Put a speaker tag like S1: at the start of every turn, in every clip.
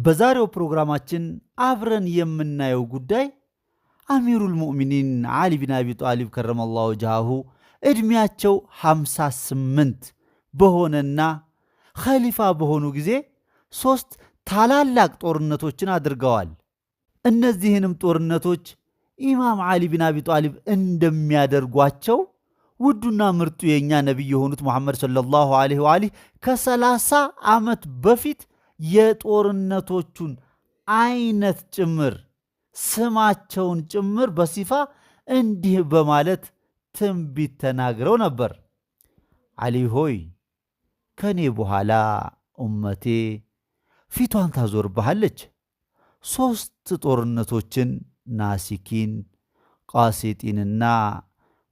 S1: በዛሬው ፕሮግራማችን አብረን የምናየው ጉዳይ አሚሩል ሙእሚኒን ዓሊ ቢን አቢ ጣሊብ ከረመላሁ ወጅሃሁ እድሜያቸው 58 በሆነና ኸሊፋ በሆኑ ጊዜ 3 ታላላቅ ጦርነቶችን አድርገዋል። እነዚህንም ጦርነቶች ኢማም ዓሊ ቢን አቢ ጣሊብ እንደሚያደርጓቸው ውዱና ምርጡ የኛ ነብይ የሆኑት ሙሐመድ ሰለላሁ ዐለይሂ ወአሊህ ከ30 ዓመት በፊት የጦርነቶቹን አይነት ጭምር ስማቸውን ጭምር በሲፋ እንዲህ በማለት ትንቢት ተናግረው ነበር። ዓሊ ሆይ ከኔ በኋላ ኡመቴ ፊቷን ታዞርብሃለች። 3 ጦርነቶችን ናሲኪን፣ ቃሲጢንና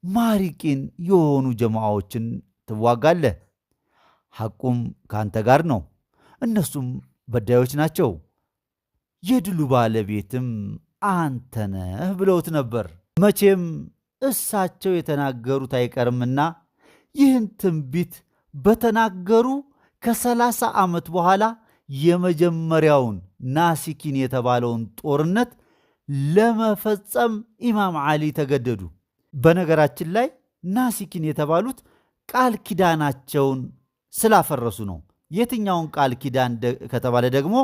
S1: ማሪቂን የሆኑ ጀማዓዎችን ትዋጋለህ። ሐቁም ካንተ ጋር ነው፣ እነሱም በዳዮች ናቸው። የድሉ ባለቤትም አንተ ነህ ብለውት ነበር። መቼም እሳቸው የተናገሩት አይቀርምና ይህን ትንቢት በተናገሩ ከ30 ዓመት በኋላ የመጀመሪያውን ናሲኪን የተባለውን ጦርነት ለመፈጸም ኢማም ዓሊ ተገደዱ። በነገራችን ላይ ናሲኪን የተባሉት ቃል ኪዳናቸውን ስላፈረሱ ነው። የትኛውን ቃል ኪዳን ከተባለ ደግሞ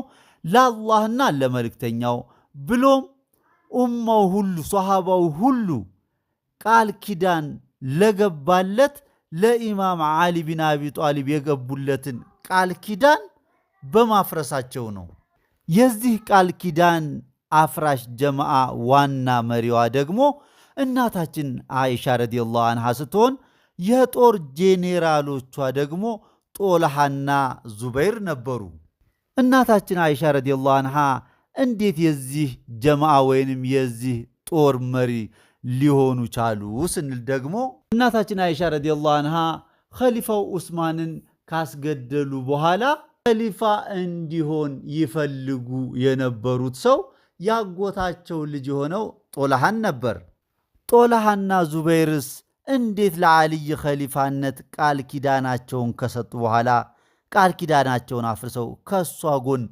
S1: ለአላህና ለመልእክተኛው ብሎም ኡማው ሁሉ ሶሃባው ሁሉ ቃል ኪዳን ለገባለት ለኢማም ዓሊ ቢን አቢ ጣሊብ የገቡለትን ቃል ኪዳን በማፍረሳቸው ነው። የዚህ ቃል ኪዳን አፍራሽ ጀማዓ ዋና መሪዋ ደግሞ እናታችን አይሻ ረዲየላሁ አንሃ ስትሆን የጦር ጄኔራሎቿ ደግሞ ጦልሃና ዙበይር ነበሩ። እናታችን አይሻ ረዲየላሁ አንሃ እንዴት የዚህ ጀማዓ ወይንም የዚህ ጦር መሪ ሊሆኑ ቻሉ ስንል ደግሞ እናታችን አይሻ ረዲየላሁ አንሃ ኸሊፋው ዑስማንን ካስገደሉ በኋላ ኸሊፋ እንዲሆን ይፈልጉ የነበሩት ሰው ያጎታቸው ልጅ የሆነው ጦልሃን ነበር። ጦልሃና ዙበይርስ እንዴት ለዓልይ ኸሊፋነት ቃል ኪዳናቸውን ከሰጡ በኋላ ቃል ኪዳናቸውን አፍርሰው ከሷ ጎን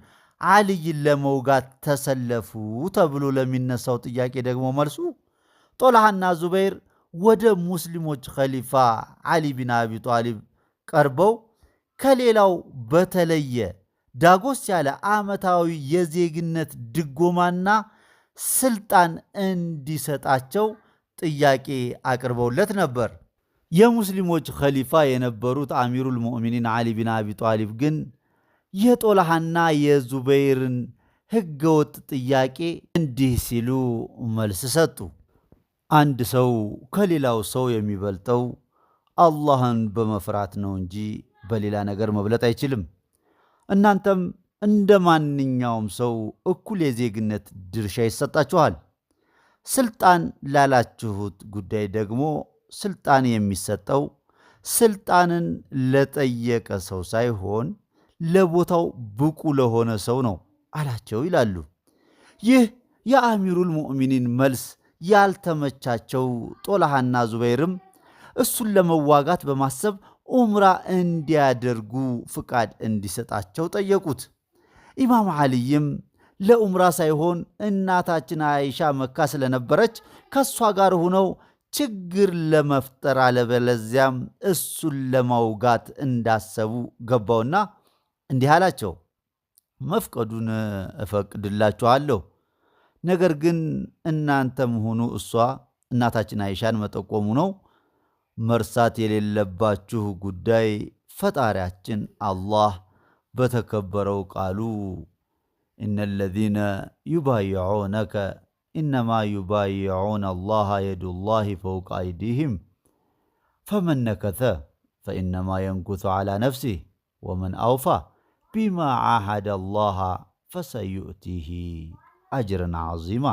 S1: ዓልይን ለመውጋት ተሰለፉ ተብሎ ለሚነሳው ጥያቄ ደግሞ መልሱ ጦልሃና ዙበይር ወደ ሙስሊሞች ኸሊፋ ዓሊ ቢን አቢ ጣሊብ ቀርበው ከሌላው በተለየ ዳጎስ ያለ ዓመታዊ የዜግነት ድጎማና ስልጣን እንዲሰጣቸው ጥያቄ አቅርበውለት ነበር። የሙስሊሞች ኸሊፋ የነበሩት አሚሩል ሙእሚኒን ዓሊ ቢን አቢ ጣሊብ ግን የጦልሃና የዙበይርን ህገወጥ ጥያቄ እንዲህ ሲሉ መልስ ሰጡ። አንድ ሰው ከሌላው ሰው የሚበልጠው አላህን በመፍራት ነው እንጂ በሌላ ነገር መብለጥ አይችልም። እናንተም እንደ ማንኛውም ሰው እኩል የዜግነት ድርሻ ይሰጣችኋል። ስልጣን ላላችሁት ጉዳይ ደግሞ ስልጣን የሚሰጠው ስልጣንን ለጠየቀ ሰው ሳይሆን ለቦታው ብቁ ለሆነ ሰው ነው አላቸው ይላሉ። ይህ የአሚሩል ሙእሚኒን መልስ ያልተመቻቸው ጦልሃና ዙበይርም እሱን ለመዋጋት በማሰብ ኡምራ እንዲያደርጉ ፍቃድ እንዲሰጣቸው ጠየቁት። ኢማም ዓሊይም ለኡምራ ሳይሆን እናታችን አይሻ መካ ስለነበረች ከሷ ጋር ሆነው ችግር ለመፍጠር አለበለዚያም እሱን ለማውጋት እንዳሰቡ ገባውና እንዲህ አላቸው፣ መፍቀዱን እፈቅድላችኋለሁ። ነገር ግን እናንተም ሆኑ እሷ እናታችን አይሻን መጠቆሙ ነው። መርሳት የሌለባችሁ ጉዳይ ፈጣሪያችን አላህ በተከበረው ቃሉ ኢነ ለዚነ ዩባይዑነከ ኢነማ ዩባይዑነ አላህ የዱላሂ ፈውቀ አይዲህም ፈመን ነከተ ፈኢነማ የንኩቱ ዐላ ነፍሲህ ወመን አውፋ ቢማ ዓሃደ አላህ ፈሰዩእቲህ አጅረን ዐዚማ።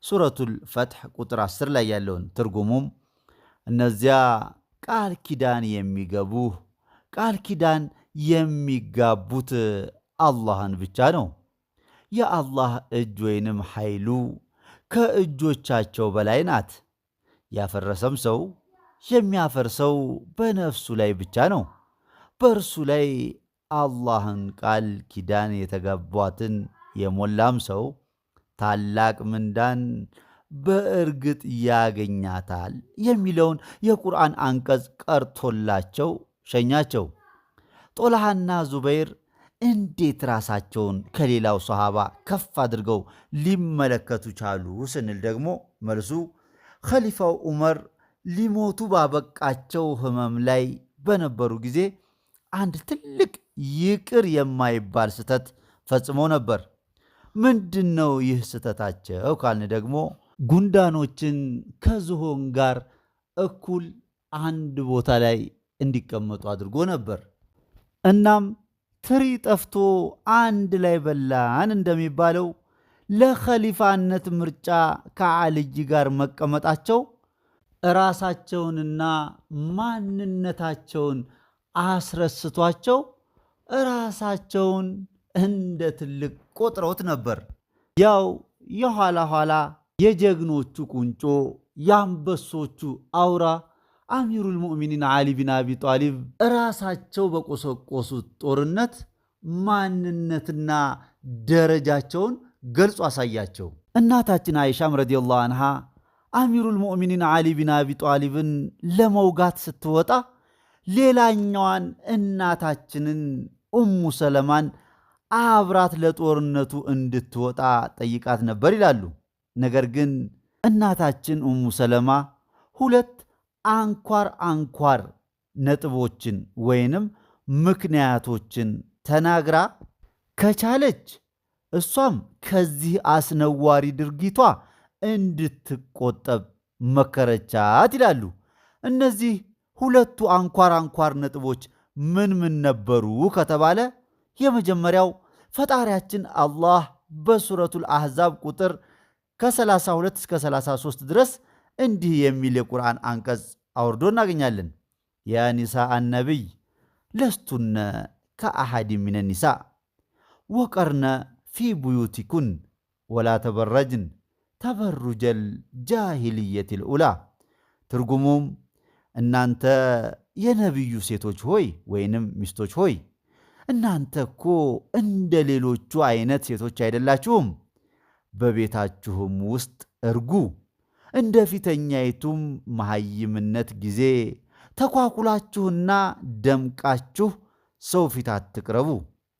S1: ሱረቱል ፈትሕ ቁጥር 10 ላይ ያለውን ትርጉሙም እነዚያ ቃል ኪዳን የሚገቡህ ቃል ኪዳን የሚጋቡት አላህን ብቻ ነው። የአላህ እጅ ወይንም ኃይሉ ከእጆቻቸው በላይ ናት። ያፈረሰም ሰው የሚያፈርሰው በነፍሱ ላይ ብቻ ነው። በእርሱ ላይ አላህን ቃል ኪዳን የተጋቧትን የሞላም ሰው ታላቅ ምንዳን በእርግጥ ያገኛታል የሚለውን የቁርአን አንቀጽ ቀርቶላቸው ሸኛቸው። ጦልሃና ዙበይር እንዴት ራሳቸውን ከሌላው ሰሃባ ከፍ አድርገው ሊመለከቱ ቻሉ ስንል ደግሞ መልሱ ኸሊፋው ዑመር ሊሞቱ ባበቃቸው ህመም ላይ በነበሩ ጊዜ አንድ ትልቅ ይቅር የማይባል ስተት ፈጽሞ ነበር። ምንድነው ይህ ስተታቸው ካልን ደግሞ ጉንዳኖችን ከዝሆን ጋር እኩል አንድ ቦታ ላይ እንዲቀመጡ አድርጎ ነበር። እናም ትሪ ጠፍቶ አንድ ላይ በላን እንደሚባለው ለኸሊፋነት ምርጫ ከዓልይ ጋር መቀመጣቸው ራሳቸውንና ማንነታቸውን አስረስቷቸው ራሳቸውን እንደ ትልቅ ቆጥረውት ነበር። ያው የኋላ ኋላ የጀግኖቹ ቁንጮ የአንበሶቹ አውራ አሚሩል ሙእሚኒን ዓሊ ቢን አቢ ጣሊብ ራሳቸው በቆሰቆሱት ጦርነት ማንነትና ደረጃቸውን ገልጾ አሳያቸው። እናታችን አይሻም ረዲየላሁ አንሃ አሚሩል ሙእሚኒን ዓሊ ቢን አቢ ጣሊብን ለመውጋት ስትወጣ ሌላኛዋን እናታችንን ኡሙ ሰለማን አብራት ለጦርነቱ እንድትወጣ ጠይቃት ነበር ይላሉ። ነገር ግን እናታችን ኡሙ ሰለማ ሁለት አንኳር ነጥቦችን ወይንም ምክንያቶችን ተናግራ ከቻለች እሷም ከዚህ አስነዋሪ ድርጊቷ እንድትቆጠብ መከረቻት ይላሉ። እነዚህ ሁለቱ አንኳር ነጥቦች ምን ነበሩ ከተባለ የመጀመሪያው ፈጣሪያችን አላህ በሱረቱል አሕዛብ ቁጥር ከ32 እስከ 33 ድረስ እንዲህ የሚል የቁርአን አንቀጽ አውርዶ እናገኛለን። ያ ኒሳ አነቢይ ለስቱነ ከአሐድ ሚነ ኒሳ ወቀርነ ፊ ቡዩቲኩን ወላ ተበረጅን ተበሩጀል ጃሂልየቲል ኡላ። ትርጉሙም እናንተ የነቢዩ ሴቶች ሆይ ወይንም ሚስቶች ሆይ እናንተ እኮ እንደ ሌሎቹ አይነት ሴቶች አይደላችሁም። በቤታችሁም ውስጥ እርጉ፣ እንደ ፊተኛይቱም መሐይምነት ጊዜ ተኳኩላችሁና ደምቃችሁ ሰው ፊት አትቅረቡ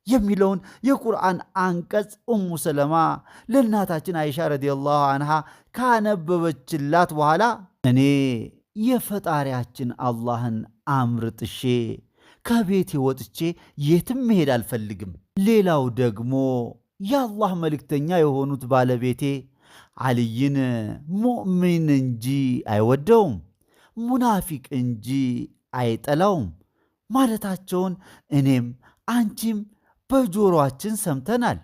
S1: የሚለውን የቁርአን አንቀጽ ኡሙ ሰለማ ለእናታችን አይሻ ረዲየላሁ አንሃ ካነበበችላት በኋላ እኔ የፈጣሪያችን አላህን አምር ጥሼ ከቤቴ ወጥቼ የትም መሄድ አልፈልግም። ሌላው ደግሞ የአላህ መልእክተኛ የሆኑት ባለቤቴ ዓልይን ሙእሚን እንጂ አይወደውም፣ ሙናፊቅ እንጂ አይጠላውም ማለታቸውን እኔም አንቺም በጆሮአችን ሰምተናል።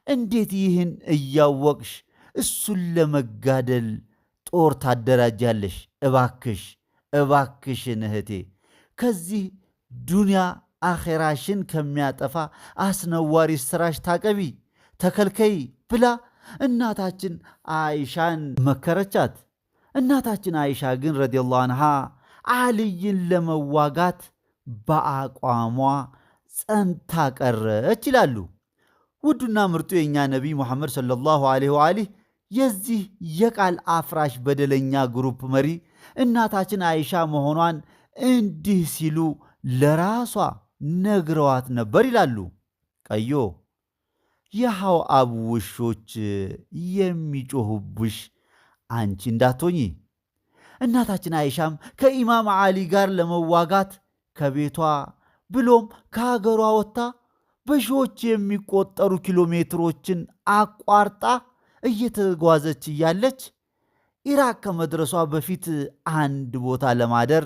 S1: እንዴት ይህን እያወቅሽ እሱን ለመጋደል ጦር ታደራጃለሽ? እባክሽን እህቴ ከዚህ ዱንያ አኼራሽን ከሚያጠፋ አስነዋሪ ስራሽ ታቀቢ፣ ተከልከይ ብላ እናታችን አይሻን መከረቻት። እናታችን አይሻ ግን ረዲየላሁ አንሃ ዓልይን ለመዋጋት በአቋሟ ጸንታ ቀረች ይላሉ። ውዱና ምርጡ የእኛ ነቢይ ሙሐመድ ሰለላሁ ዐለይሂ ወአሊህ የዚህ የቃል አፍራሽ በደለኛ ግሩፕ መሪ እናታችን አይሻ መሆኗን እንዲህ ሲሉ ለራሷ ነግረዋት ነበር ይላሉ። ቀዮ የሐውአብ ውሾች የሚጮሁብሽ አንቺ እንዳትሆኚ። እናታችን አይሻም ከኢማም ዓሊ ጋር ለመዋጋት ከቤቷ ብሎም ከሀገሯ ወጥታ በሺዎች የሚቆጠሩ ኪሎ ሜትሮችን አቋርጣ እየተጓዘች እያለች ኢራቅ ከመድረሷ በፊት አንድ ቦታ ለማደር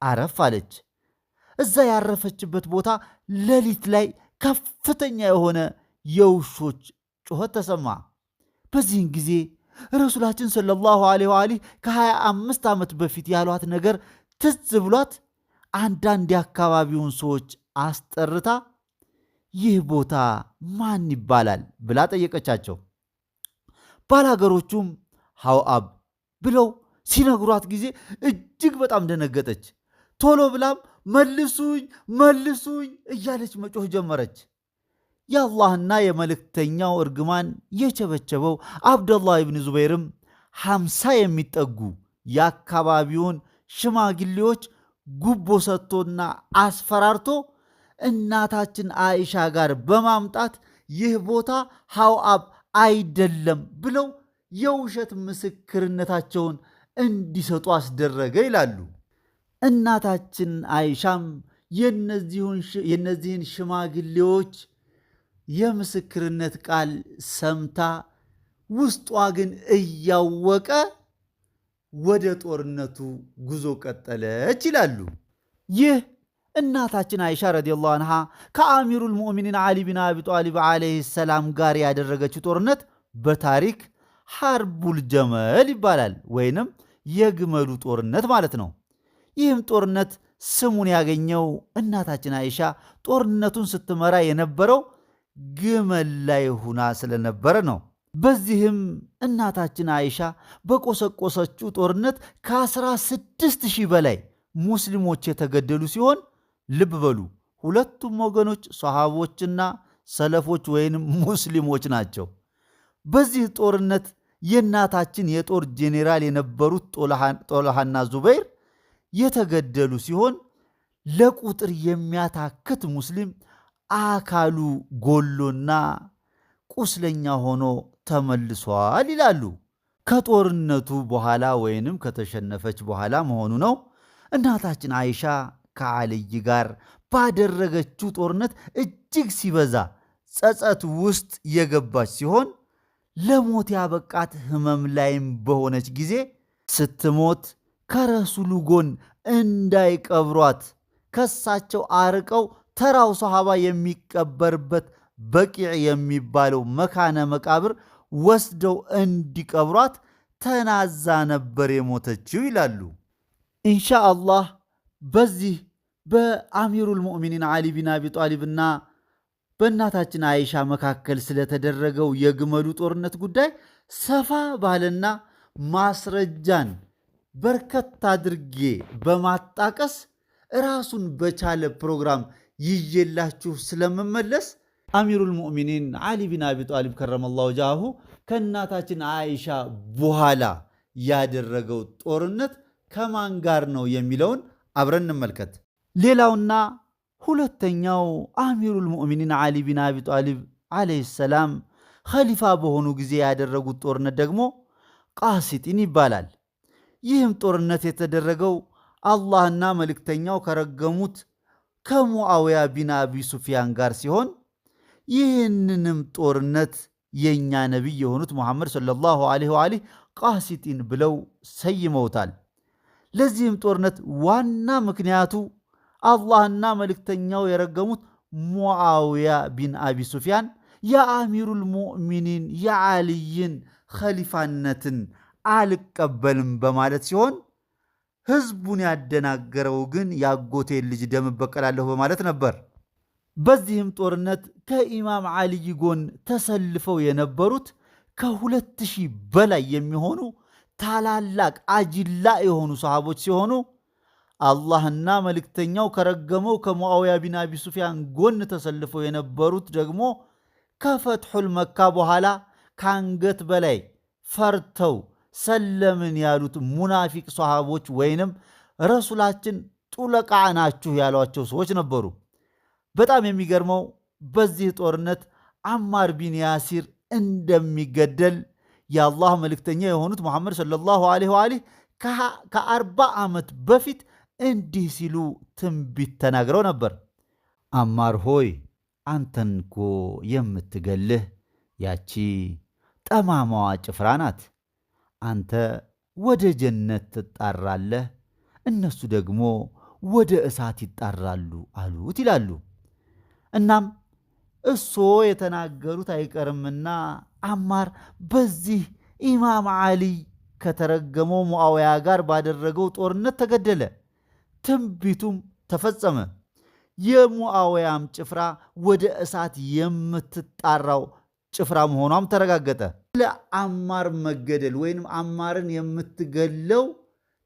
S1: አረፍ አለች። እዛ ያረፈችበት ቦታ ሌሊት ላይ ከፍተኛ የሆነ የውሾች ጩኸት ተሰማ። በዚህን ጊዜ ረሱላችን ሰለላሁ ዐለይሂ ወአሊህ ከ25 ዓመት በፊት ያሏት ነገር ትዝ ብሏት አንዳንድ የአካባቢውን ሰዎች አስጠርታ ይህ ቦታ ማን ይባላል ብላ ጠየቀቻቸው። ባላገሮቹም ሐውአብ ብለው ሲነግሯት ጊዜ እጅግ በጣም ደነገጠች። ቶሎ ብላም መልሱኝ እያለች መጮህ ጀመረች። የአላህና የመልእክተኛው እርግማን የቸበቸበው አብደላህ ኢብኑ ዙበይርም 50 የሚጠጉ የአካባቢውን ሽማግሌዎች ጉቦ ሰጥቶና አስፈራርቶ እናታችን አይሻ ጋር በማምጣት ይህ ቦታ ሐውአብ አይደለም ብለው የውሸት ምስክርነታቸውን እንዲሰጡ አስደረገ ይላሉ። እናታችን አይሻም የነዚህን ሽማግሌዎች የምስክርነት ቃል ሰምታ ውስጧ ግን እያወቀ ወደ ጦርነቱ ጉዞ ቀጠለች ይላሉ። ይህ እናታችን አይሻ ረዲየላሁ ዐንሃ ከአሚሩል ሙእሚኒን ዓሊ ቢን አቢ ጣሊብ ዓለይሂ ሰላም ጋር ያደረገችው ጦርነት በታሪክ ሐርቡል ጀመል ይባላል፣ ወይንም የግመሉ ጦርነት ማለት ነው። ይህም ጦርነት ስሙን ያገኘው እናታችን አይሻ ጦርነቱን ስትመራ የነበረው ግመል ላይ ሁና ስለነበረ ነው። በዚህም እናታችን አይሻ በቆሰቆሰችው ጦርነት ከ16,000 በላይ ሙስሊሞች የተገደሉ ሲሆን ልብ በሉ፣ ሁለቱም ወገኖች ሰሃቦችና ሰለፎች ወይንም ሙስሊሞች ናቸው። በዚህ ጦርነት የእናታችን የጦር ጄኔራል የነበሩት ጦልሃና ዙበይር የተገደሉ ሲሆን ለቁጥር የሚያታክት ሙስሊም አካሉ ጎሎና ቁስለኛ ሆኖ ተመልሷል ይላሉ። ከጦርነቱ በኋላ ወይንም ከተሸነፈች በኋላ መሆኑ ነው። እናታችን አይሻ ከዓልይ ጋር ባደረገችው ጦርነት እጅግ ሲበዛ ጸጸት ውስጥ የገባች ሲሆን ለሞት ያበቃት ህመም ላይም በሆነች ጊዜ ስትሞት ከረሱሉ ጎን እንዳይቀብሯት ከሳቸው አርቀው ተራው ሰሃባ የሚቀበርበት በቂዕ የሚባለው መካነ መቃብር ወስደው እንዲቀብሯት ተናዛ ነበር የሞተችው ይላሉ። ኢንሻአላህ በዚህ በአሚሩል ሙእሚኒን ዓሊ ቢን አቢ ጣሊብና በእናታችን አይሻ መካከል ስለተደረገው የግመሉ ጦርነት ጉዳይ ሰፋ ባለና ማስረጃን በርከት አድርጌ በማጣቀስ ራሱን በቻለ ፕሮግራም ይዤላችሁ ስለምመለስ አሚሩል ሙእሚኒን ዓሊ ቢን አቢ ጣሊብ ከረመላሁ ወጅሃሁ ከእናታችን አይሻ በኋላ ያደረገው ጦርነት ከማን ጋር ነው የሚለውን አብረን እንመልከት። ሌላውና ሁለተኛው አሚሩል ሙእሚኒን ዓሊ ቢን አቢ ጣሊብ ዓለይሂ ሰላም ኸሊፋ በሆኑ ጊዜ ያደረጉት ጦርነት ደግሞ ቃሲጢን ይባላል። ይህም ጦርነት የተደረገው አላህና መልእክተኛው ከረገሙት ከሙዓውያ ቢን አቢ ሱፊያን ጋር ሲሆን ይህንንም ጦርነት የእኛ ነቢይ የሆኑት ሙሐመድ ሰለላሁ ዐለይሂ ወአሊህ ቃሲጢን ብለው ሰይመውታል። ለዚህም ጦርነት ዋና ምክንያቱ አላህና መልእክተኛው የረገሙት ሙዓውያ ቢን አቢ ሱፊያን የአሚሩል ሙእሚኒን የዓልይን ኸሊፋነትን አልቀበልም በማለት ሲሆን ህዝቡን ያደናገረው ግን ያጎቴን ልጅ ደም እበቀላለሁ በማለት ነበር። በዚህም ጦርነት ከኢማም ዓልይ ጎን ተሰልፈው የነበሩት ከ2000 በላይ የሚሆኑ ታላላቅ አጅላ የሆኑ ሰሃቦች ሲሆኑ አላህና መልእክተኛው ከረገመው ከሙዓውያ ቢን አቢ ሱፊያን ጎን ተሰልፈው የነበሩት ደግሞ ከፈትሑል መካ በኋላ ከአንገት በላይ ፈርተው ሰለምን ያሉት ሙናፊቅ ሰሃቦች ወይንም ረሱላችን ጡለቃ ናችሁ ያሏቸው ሰዎች ነበሩ። በጣም የሚገርመው በዚህ ጦርነት አማር ቢን ያሲር እንደሚገደል የአላህ መልእክተኛ የሆኑት ሙሐመድ ሰለላሁ ዐለይሂ ወአሊህ ከ40 ዓመት በፊት እንዲህ ሲሉ ትንቢት ተናግረው ነበር። አማር ሆይ አንተን እኮ የምትገልህ ያቺ ጠማማዋ ጭፍራ ናት። አንተ ወደ ጀነት ትጣራለህ፣ እነሱ ደግሞ ወደ እሳት ይጣራሉ አሉት ይላሉ። እናም እሶ የተናገሩት አይቀርምና አማር በዚህ ኢማም ዓሊይ ከተረገመው ሙዓውያ ጋር ባደረገው ጦርነት ተገደለ። ትንቢቱም ተፈጸመ። የሙዓውያም ጭፍራ ወደ እሳት የምትጣራው ጭፍራ መሆኗም ተረጋገጠ። ለአማር መገደል ወይንም አማርን የምትገለው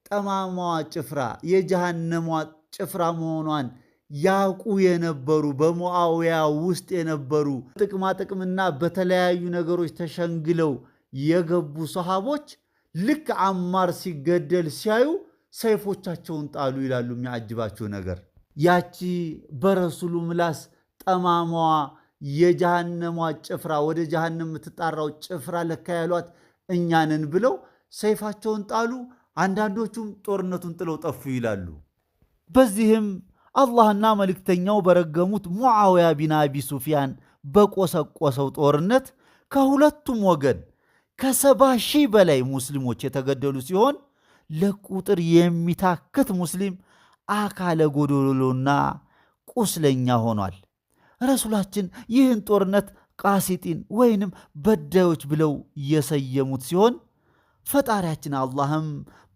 S1: ጠማማዋ ጭፍራ የጀሃነሟ ጭፍራ መሆኗን ያውቁ የነበሩ በሙአዊያ ውስጥ የነበሩ ጥቅማጥቅምና በተለያዩ ነገሮች ተሸንግለው የገቡ ሰሃቦች ልክ አማር ሲገደል ሲያዩ ሰይፎቻቸውን ጣሉ ይላሉ። የሚያጅባቸው ነገር ያቺ በረሱሉ ምላስ ጠማማዋ የጀሃነሟ ጭፍራ ወደ ጀሃነም የምትጣራው ጭፍራ ለካ ያሏት እኛንን ብለው ሰይፋቸውን ጣሉ። አንዳንዶቹም ጦርነቱን ጥለው ጠፉ ይላሉ። በዚህም አላህና መልእክተኛው በረገሙት ሙዓዊያ ቢን አቢ ሱፊያን በቆሰቆሰው ጦርነት ከሁለቱም ወገን ከ70,000 በላይ ሙስሊሞች የተገደሉ ሲሆን ለቁጥር የሚታክት ሙስሊም አካለ ጎዶሎና ቁስለኛ ሆኗል። ረሱላችን ይህን ጦርነት ቃሲጢን ወይንም በዳዮች ብለው የሰየሙት ሲሆን ፈጣሪያችን አላህም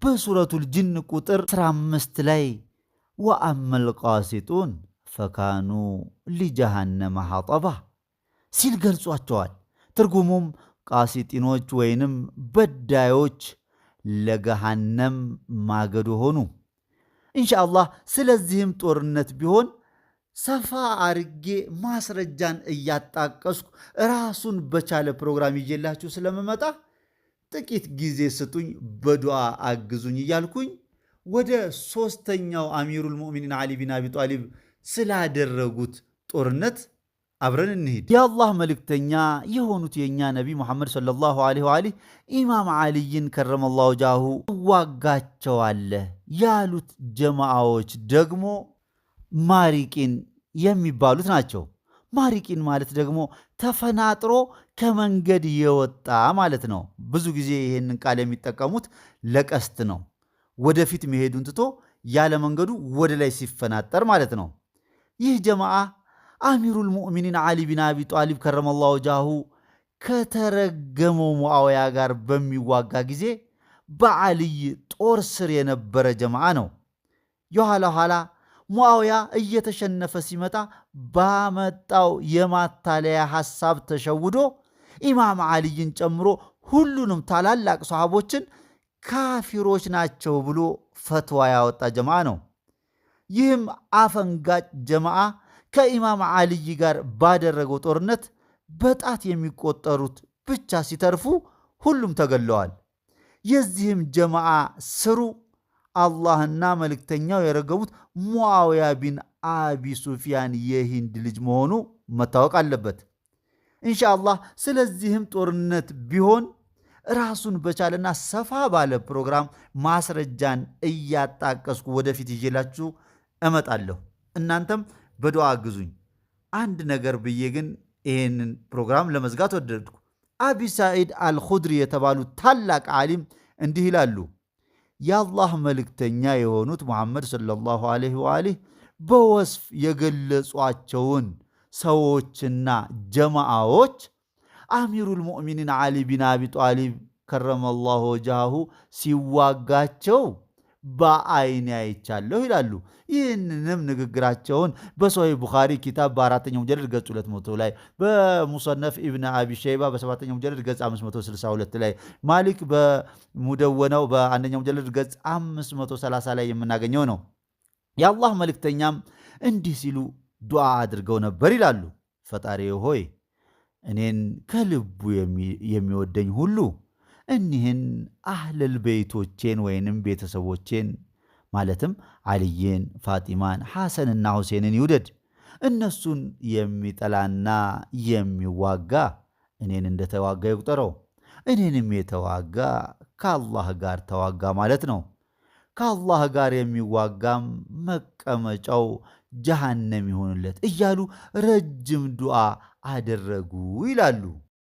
S1: በሱረቱል ጅን ቁጥር 15 ላይ ወአመል ቃሲጡን ፈካኑ ሊጀሃነመ ሐጠባ ሲል ገልጿቸዋል። ትርጉሙም ቃሲጢኖች ወይንም በዳዮች ለገሃነም ማገዶ ሆኑ። ኢንሻአላህ ስለዚህም ጦርነት ቢሆን ሰፋ አርጌ ማስረጃን እያጣቀስኩ ራሱን በቻለ ፕሮግራም ይዤላችሁ ስለምመጣ ጥቂት ጊዜ ስጡኝ፣ በዱዓ አግዙኝ እያልኩኝ ወደ ሶስተኛው አሚሩል ሙእሚኒን ዓሊ ቢን አቢ ጣሊብ ስላደረጉት ጦርነት አብረን እንሂድ። የአላህ መልእክተኛ የሆኑት የእኛ ነቢ ሙሐመድ ሰለላሁ ዐለይሂ ወአሊህ ኢማም ዓሊይን ከረመላሁ ወጅሀሁ እዋጋቸዋለህ ያሉት ጀማዓዎች ደግሞ ማሪቂን የሚባሉት ናቸው። ማሪቂን ማለት ደግሞ ተፈናጥሮ ከመንገድ የወጣ ማለት ነው። ብዙ ጊዜ ይህንን ቃል የሚጠቀሙት ለቀስት ነው። ወደፊት መሄዱን ትቶ ያለ መንገዱ ወደ ላይ ሲፈናጠር ማለት ነው። ይህ ጀማዓ አሚሩል ሙእሚኒን ዓሊ ቢን አቢ ጣሊብ ከረመላሁ ወጅሀሁ ከተረገመው ሙዓዊያ ጋር በሚዋጋ ጊዜ በዓልይ ጦር ስር የነበረ ጀማዓ ነው። የኋላ ኋላ ሙዓዊያ እየተሸነፈ ሲመጣ ባመጣው የማታለያ ሐሳብ ተሸውዶ ኢማም ዓሊይን ጨምሮ ሁሉንም ታላላቅ ሰሃቦችን ካፊሮች ናቸው ብሎ ፈትዋ ያወጣ ጀማዓ ነው። ይህም አፈንጋጭ ጀማዓ ከኢማም ዓሊይ ጋር ባደረገው ጦርነት በጣት የሚቆጠሩት ብቻ ሲተርፉ ሁሉም ተገለዋል። የዚህም ጀማዓ ስሩ አላህና መልእክተኛው የረገሙት ሙዓዊያ ቢን አቢ ሱፊያን የሂንድ ልጅ መሆኑ መታወቅ አለበት። ኢንሻአላህ ስለዚህም ጦርነት ቢሆን ራሱን በቻለና ሰፋ ባለ ፕሮግራም ማስረጃን እያጣቀስኩ ወደፊት ይዤላችሁ እመጣለሁ። እናንተም በዱዓ አግዙኝ። አንድ ነገር ብዬ ግን ይህንን ፕሮግራም ለመዝጋት ወደድኩ። አቢ ሳዒድ አልኹድሪ የተባሉት ታላቅ ዓሊም እንዲህ ይላሉ። የአላህ መልእክተኛ የሆኑት ሙሐመድ ሰለላሁ ዐለይሂ ወአሊህ በወስፍ የገለጿቸውን ሰዎችና ጀማዓዎች አሚሩል ሙእሚኒን ዓሊ ቢን አቢ ጣሊብ ከረመላሁ ወጅሀሁ ሲዋጋቸው በአይኔ አይቻለሁ ይላሉ። ይህንንም ንግግራቸውን በሶሒህ ቡኻሪ ኪታብ በ4ኛው ሙጀለድ ገጽ 200 ላይ፣ በሙሰነፍ ኢብን አቢ ሸይባ በ7ኛው ሙጀለድ ገጽ 562 ላይ፣ ማሊክ በሙደወነው በ1ኛው ሙጀለድ ገጽ 530 ላይ የምናገኘው ነው። የአላህ መልእክተኛም እንዲህ ሲሉ ዱዓ አድርገው ነበር ይላሉ። ፈጣሪ ሆይ እኔን ከልቡ የሚወደኝ ሁሉ እኒህን አህለል ቤቶቼን ወይንም ቤተሰቦቼን ማለትም ዓልይን፣ ፋጢማን፣ ሐሰንና ሁሴንን ይውደድ። እነሱን የሚጠላና የሚዋጋ እኔን እንደተዋጋ ይቁጠረው። እኔንም የተዋጋ ከአላህ ጋር ተዋጋ ማለት ነው። ከአላህ ጋር የሚዋጋም መቀመጫው ጀሃነም ይሆንለት እያሉ ረጅም ዱዓ አደረጉ ይላሉ።